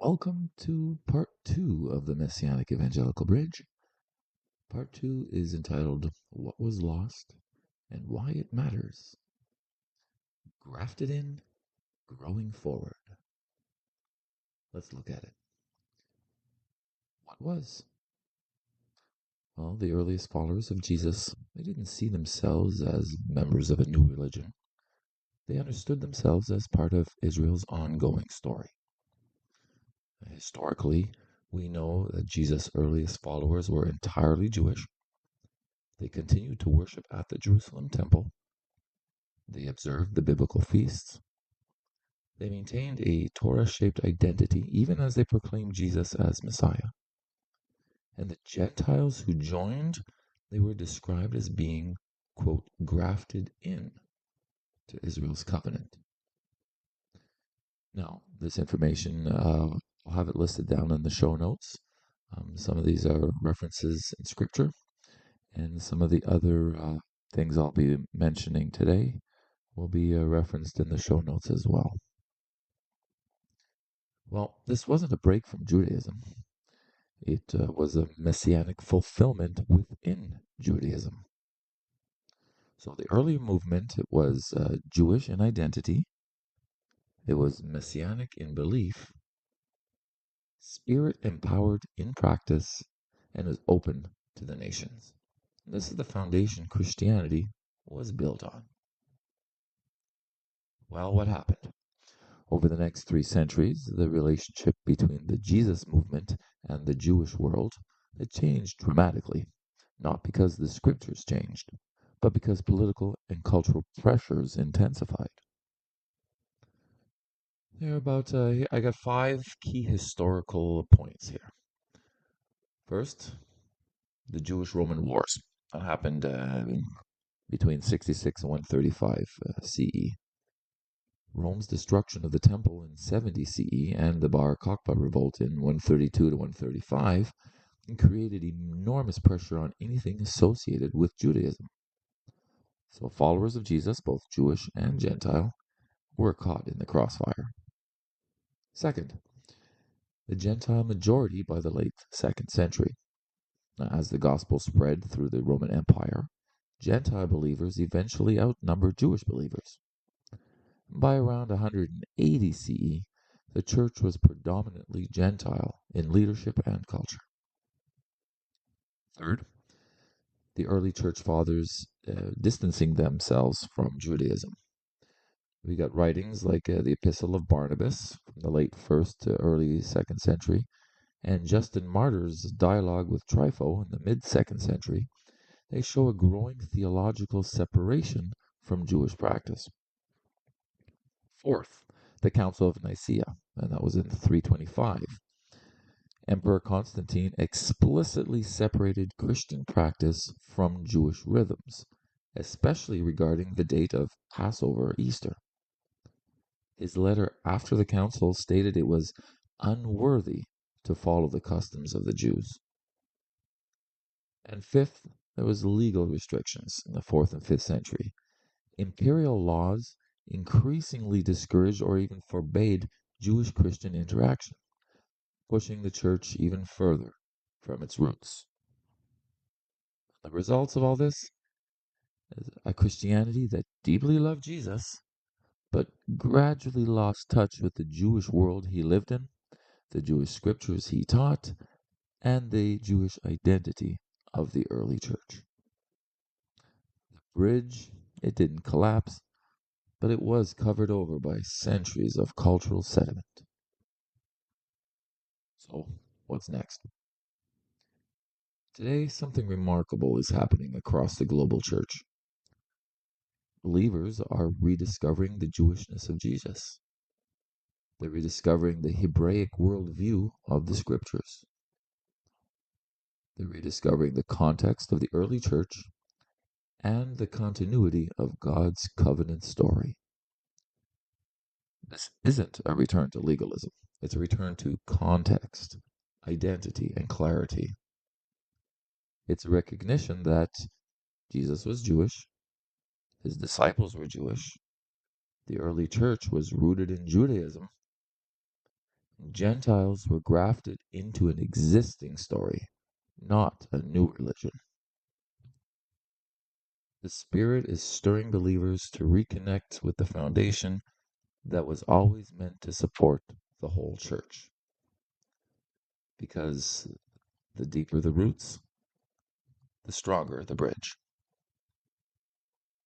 Welcome to part 2 of the Messianic Evangelical Bridge. Part 2 is entitled, What Was Lost and Why It Matters. Grafted in, Growing Forward. Let's look at it. What was? Well, the earliest followers of Jesus, they didn't see themselves as members of a new religion. They understood themselves as part of Israel's ongoing story. Historically, we know that Jesus' earliest followers were entirely Jewish. They continued to worship at the Jerusalem temple. They observed the biblical feasts. They maintained a Torah-shaped identity even as they proclaimed Jesus as Messiah. And the Gentiles who joined, they were described as being, quote, grafted in to Israel's covenant. Now, this information, I'll have it listed down in the show notes. Some of these are references in Scripture, and some of the other things I'll be mentioning today will be referenced in the show notes as well. Well, this wasn't a break from Judaism. It was a messianic fulfillment within Judaism. So the early movement, it was Jewish in identity. It was messianic in belief, spirit-empowered in practice, and was open to the nations. This is the foundation Christianity was built on. Well, what happened? Over the next 3 centuries, the relationship between the Jesus movement and the Jewish world had changed dramatically, not because the scriptures changed, but because political and cultural pressures intensified. There are about, I got 5 key historical points here. First, the Jewish-Roman Wars. That happened between 66 and 135 CE. Rome's destruction of the temple in 70 CE and the Kokhba Revolt in 132 to 135 created enormous pressure on anything associated with Judaism. So followers of Jesus, both Jewish and Gentile, were caught in the crossfire. Second, the Gentile majority by the late 2nd century. As the gospel spread through the Roman Empire, Gentile believers eventually outnumbered Jewish believers. By around 180 CE, the church was predominantly Gentile in leadership and culture. Third, the early church fathers distancing themselves from Judaism. We got writings like the Epistle of Barnabas from the late 1st to early 2nd century, and Justin Martyr's dialogue with Trypho in the mid-2nd century. They show a growing theological separation from Jewish practice. Fourth, the Council of Nicaea, and that was in 325. Emperor Constantine explicitly separated Christian practice from Jewish rhythms, especially regarding the date of Passover or Easter. His letter after the council stated it was unworthy to follow the customs of the Jews. And fifth, there was legal restrictions in the 4th and 5th century. Imperial laws increasingly discouraged or even forbade Jewish-Christian interaction, pushing the church even further from its roots. The results of all this is a Christianity that deeply loved Jesus, but gradually lost touch with the Jewish world he lived in, the Jewish scriptures he taught, and the Jewish identity of the early church. The bridge, it didn't collapse, but it was covered over by centuries of cultural sediment. So, what's next? Today, something remarkable is happening across the global church. Believers are rediscovering the Jewishness of Jesus. They're rediscovering the Hebraic worldview of the scriptures. They're rediscovering the context of the early church and the continuity of God's covenant story. This isn't a return to legalism. It's a return to context, identity, and clarity. It's a recognition that Jesus was Jewish, his disciples were Jewish, the early church was rooted in Judaism. Gentiles were grafted into an existing story, not a new religion. The Spirit is stirring believers to reconnect with the foundation that was always meant to support the whole church. Because the deeper the roots, the stronger the bridge.